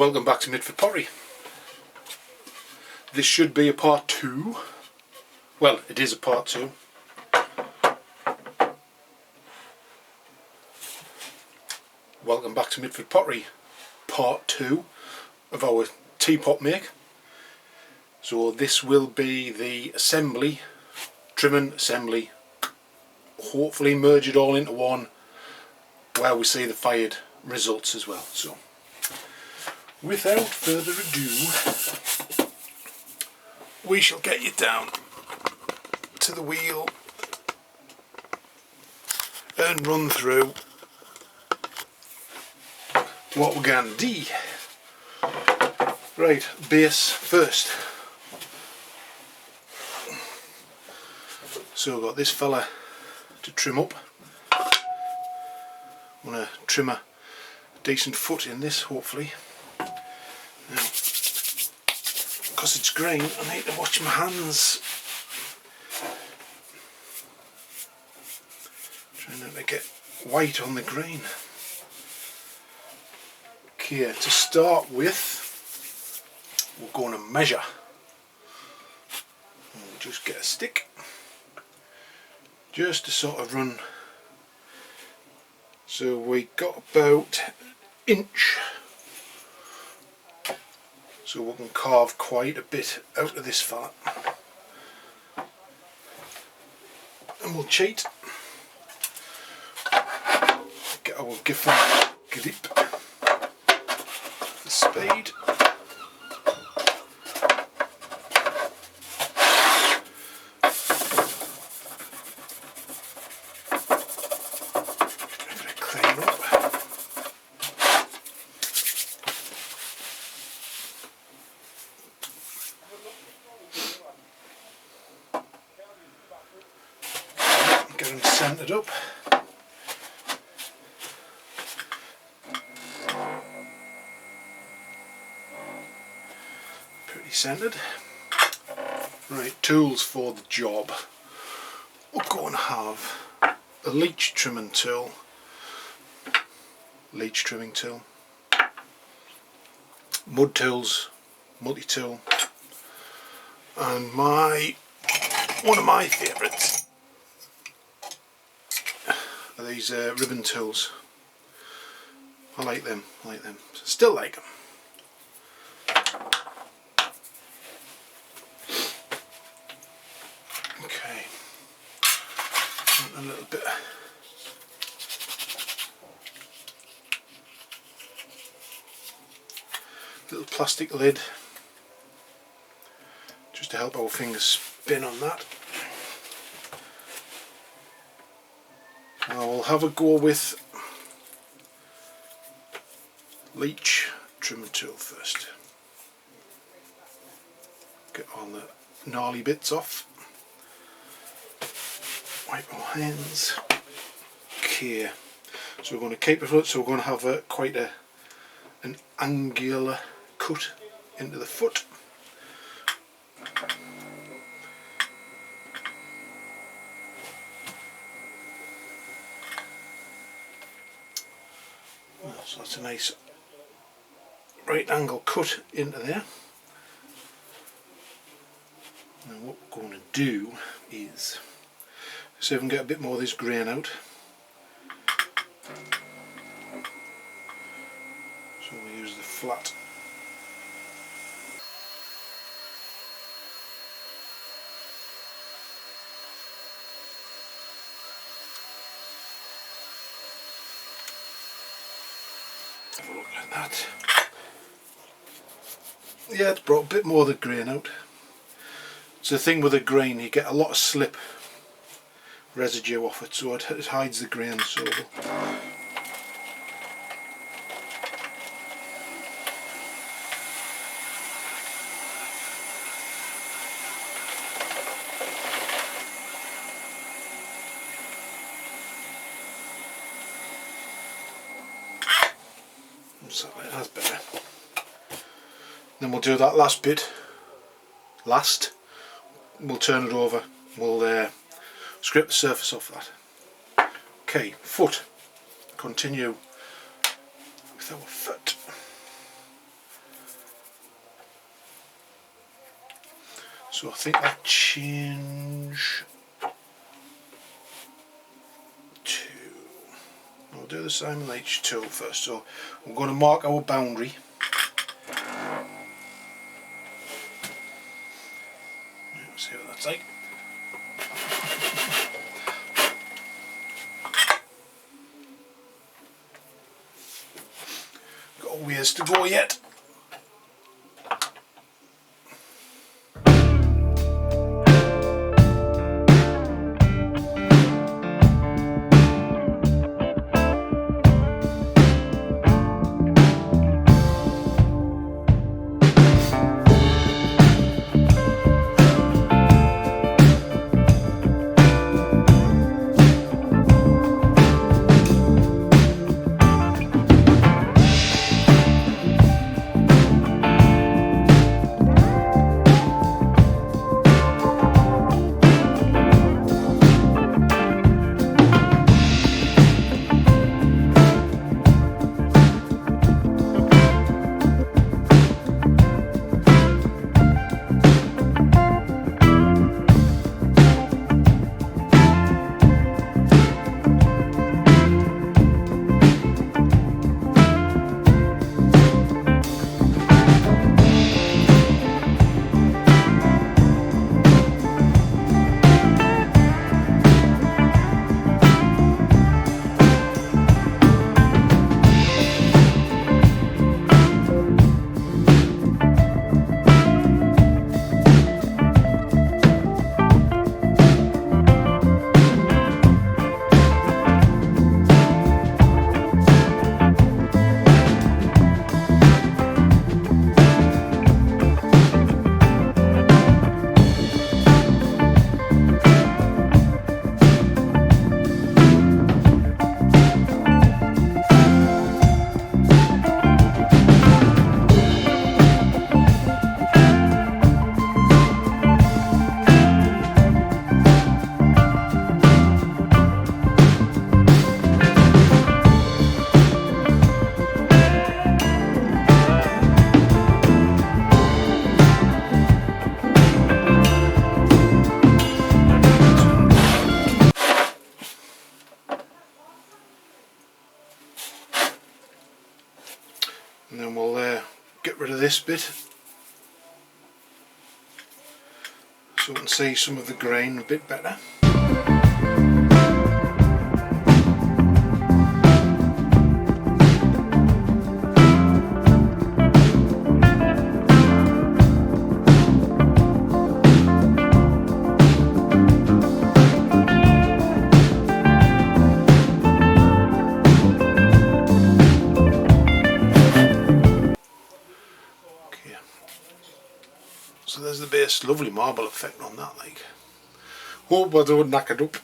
welcome back to Mitford Pottery. This should be a part 2. Well, it is a part 2. Welcome back to Mitford Pottery, part 2 of our teapot make. So this will be the assembly, trimming assembly, hopefully merge it all into one where we see the fired results as well. So without further ado, we shall get you down to the wheel and run through what we're going to do. Right, base first. So I've got this fella to trim up. I'm going to trim a decent foot in this, hopefully. Now, because it's grain, I need to watch my hands. Trying not to get white on the grain. Okay, to start with, we're going to measure. We'll just get a stick, just to sort of run. So we got about an inch. So we can carve quite a bit out of this fella. And we'll cheat. Get our giffen grip. The spade. Clean up. Get them centered up. Pretty centered. Right, tools for the job. We're going to have a Leach trimming tool. Leach trimming tool. Mud tools, multi-tool. And one of my favourites are these ribbon tools. I like them, still like them. Okay, a little bit. Little plastic lid, just to help our fingers spin on that. Now we'll have a go with Leach trimming tool first. Get all the gnarly bits off. Wipe our hands. Okay, so we're going to keep it foot. So we're going to have quite an angular cut into the foot. So that's a nice right angle cut into there. Now what we're going to do is see if we can get a bit more of this grain out. So we use the flat. Have a look at that. Yeah, it's brought a bit more of the grain out. It's the thing with the grain, you get a lot of slip residue off it, so it hides the grain so well. So that's better. Then we'll do that last bit. We'll turn it over. We'll scrape the surface off that. Okay, foot. Continue with our foot. So I think I'll change to, we'll do the same Leach tool first. So we're going to mark our boundary. Let's see what that's like. Got a ways to go yet. And then we'll get rid of this bit so we can see some of the grain a bit better. So there's the base, lovely marble effect on that, like. Hope I don't knock it up.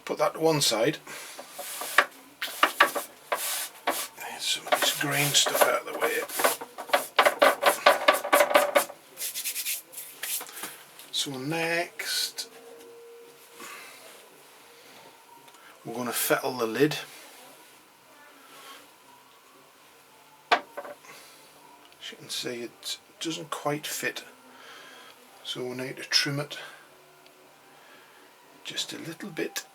Put that to one side. Get some of this green stuff out of the way. So next, we're going to fettle the lid. As you can see, it doesn't quite fit, so we need to trim it just a little bit.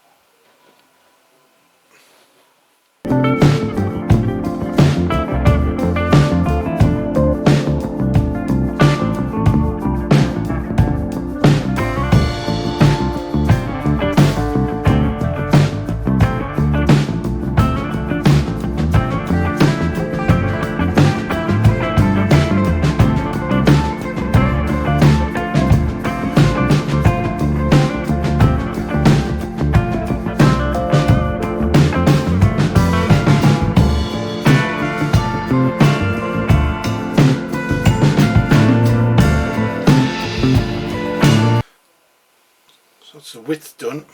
So that's the width done.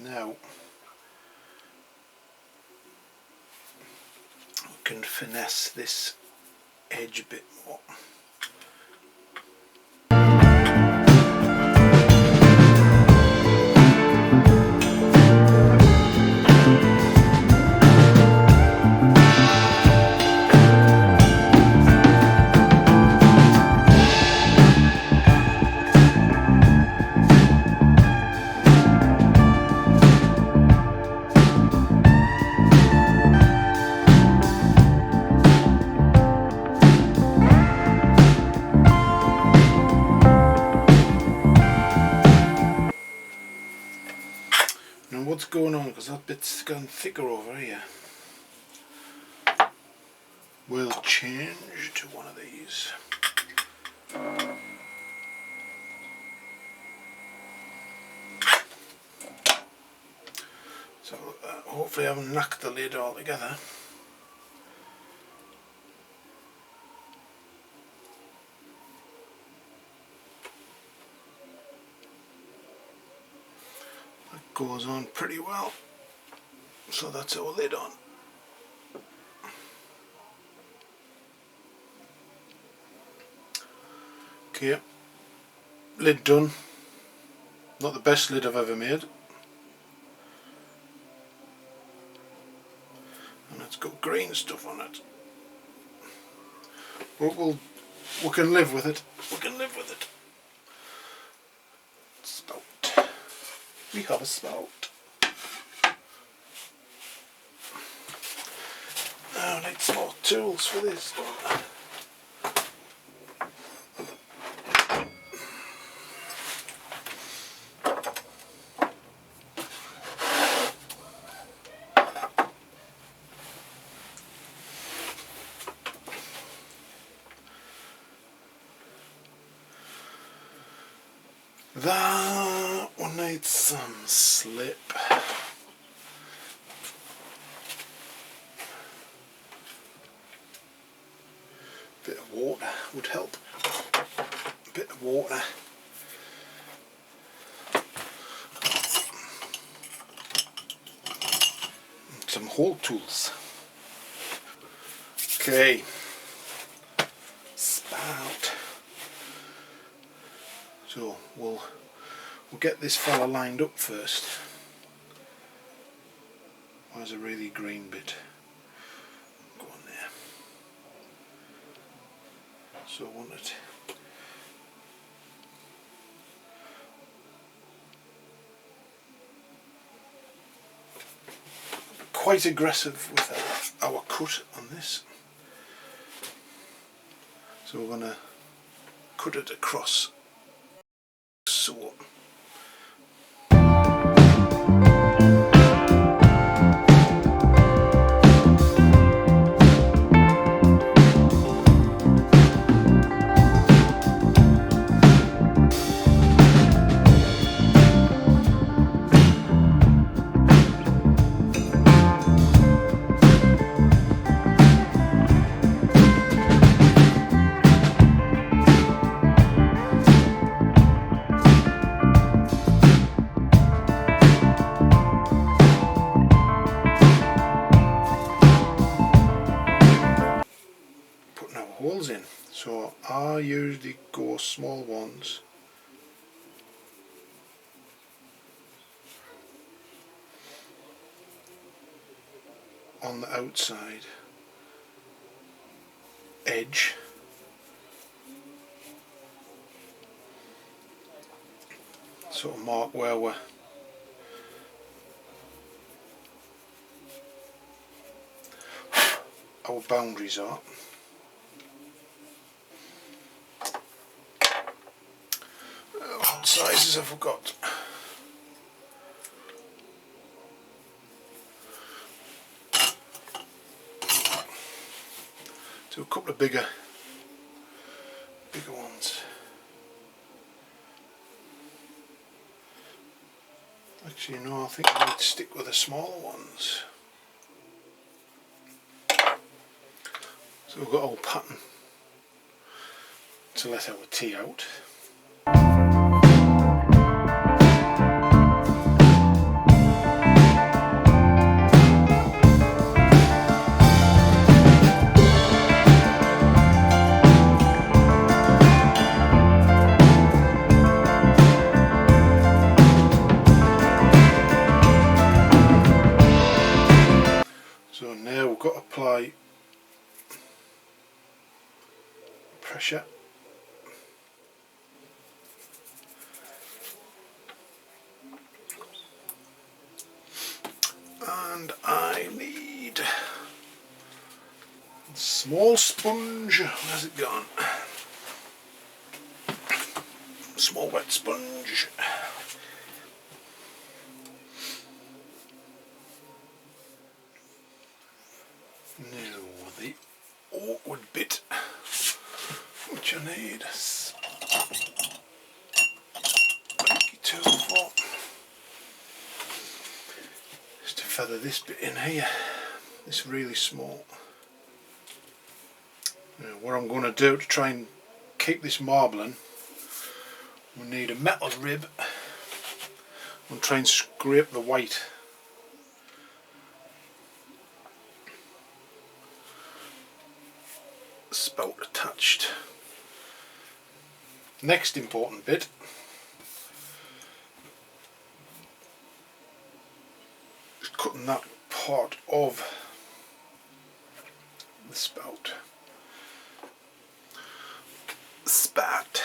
Now we can finesse this edge a bit more. what's going on, because that bit's gone thicker over here. We'll change to one of these. So hopefully I haven't knocked the lid all together. That goes on pretty well. So that's our lid on. Okay, lid done. Not the best lid I've ever made. And it's got green stuff on it. But we can live with it. We can live with it. Spout. We have a spout. Now I need some more tools for this, don't I? That one needs some slip. Bit of water would help. Bit of water. And some hole tools. Okay. Spout. So we'll get this fella lined up first. Where's a really green bit? Go on there. So I want it. Quite aggressive with our cut on this. So we're going to cut it across. So holes in, so I usually go small ones on the outside edge, sort of mark where our boundaries are. What sizes have we got? So a couple of bigger ones. Actually, no, I think I might stick with the smaller ones. So we've got our pattern to let our tea out. So now we've got to apply pressure. And I need a small sponge. Where's it gone? Small wet sponge. feather this bit in here, this really small. Now, what I'm going to do to try and keep this marbling, we need a metal rib and try and scrape the white. Spout attached. Next important bit is cutting that part of the spout. Spat.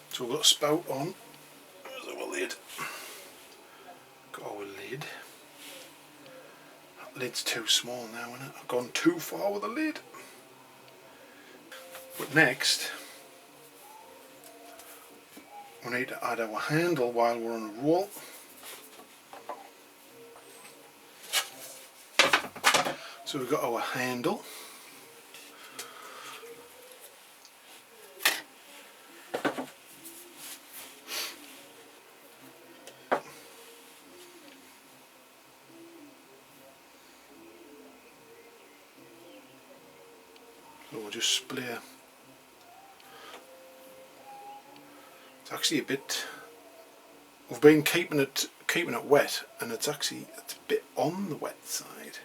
So we've got a spout on. There's our lid. Got our lid. That lid's too small now, isn't it? I've gone too far with the lid. But next, we need to add our handle while we're on a roll. So we've got our handle. So we'll just splay. It's actually a bit, we've been keeping it wet, and it's a bit on the wet side.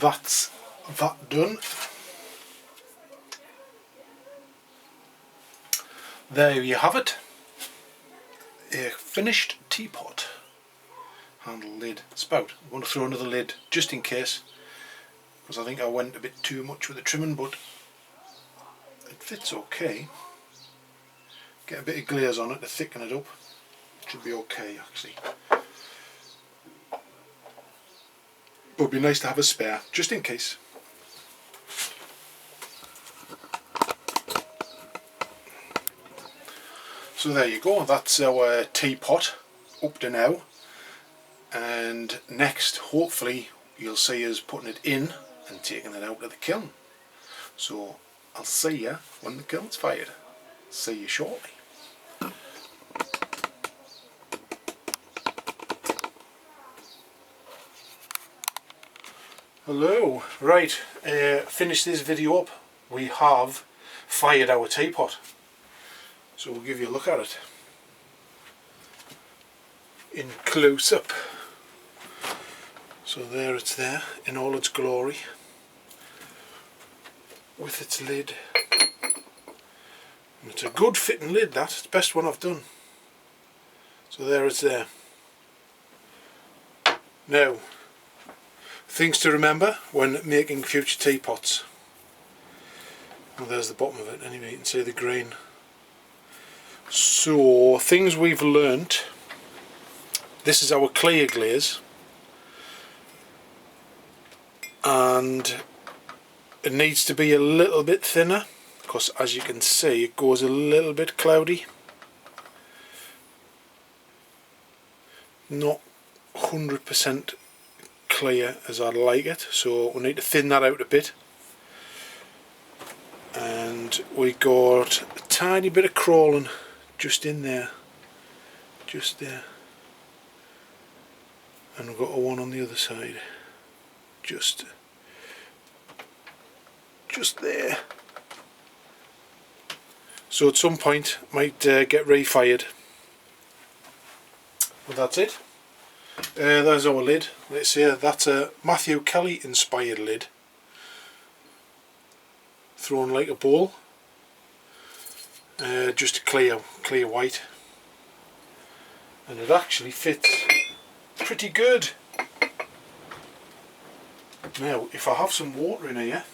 That's that done. There you have it. A finished teapot. Handle, lid, spout. I'm going to throw another lid just in case, because I think I went a bit too much with the trimming, but it fits okay. Get a bit of glaze on it to thicken it up. Should be okay actually. But it'd be nice to have a spare, just in case. So there you go, that's our teapot up to now. And next, hopefully, you'll see us putting it in and taking it out of the kiln. So I'll see you when the kiln's fired. See you shortly. Hello, right, finish this video up. We have fired our teapot, so we'll give you a look at it in close up. So there it's there in all its glory, with its lid, and it's a good fitting lid. That's the best one I've done. So there it's there. Now, things to remember when making future teapots. Well, there's the bottom of it anyway, you can see the grain. So, things we've learnt. This is our clear glaze, and it needs to be a little bit thinner, because as you can see it goes a little bit cloudy. Not 100% clear as I'd like it, so we need to thin that out a bit. And we got a tiny bit of crawling just in there, just there, and we've got a one on the other side, just there. So at some point might get refired. But that's it. There's our lid. Let's see, that's a Matthew Kelly inspired lid. thrown like a bowl, just a clear white, and it actually fits pretty good. Now if I have some water in here,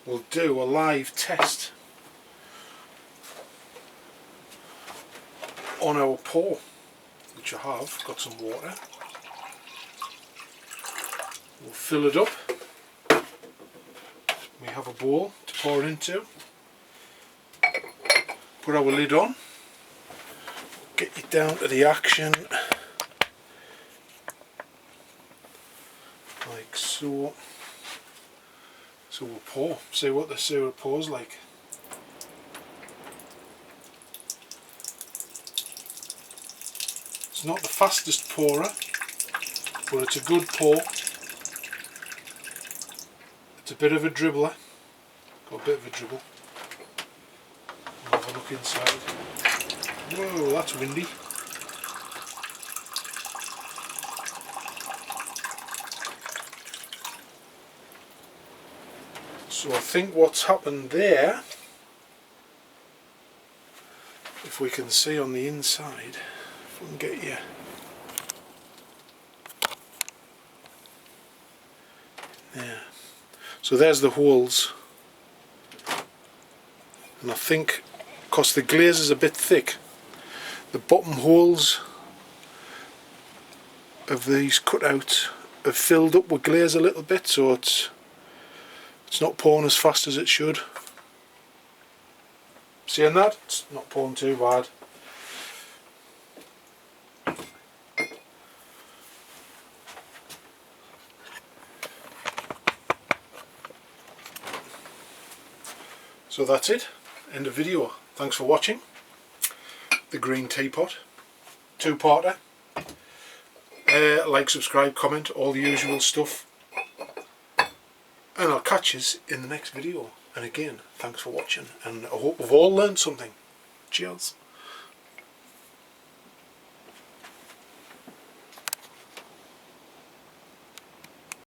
we'll do a live test on our pour, which I have got some water. We'll fill it up. We have a bowl to pour it into. Put our lid on. Get it down to the action, like so. So we'll pour. See what the syrup pours like. It's not the fastest pourer, but it's a good pour. It's a bit of a dribbler. Got a bit of a dribble. We'll have a look inside. Whoa, that's windy. So I think what's happened there, if we can see on the inside, if we can get you. Yeah. So there's the holes, and I think because the glaze is a bit thick, the bottom holes of these cutouts have filled up with glaze a little bit, so it's not pouring as fast as it should. Seeing that? It's not pouring too bad. So that's it, end of video. Thanks for watching. The green teapot, two-parter. Like, subscribe, comment, all the usual stuff. And I'll catch you in the next video. And again, thanks for watching, and I hope we've all learned something. Cheers.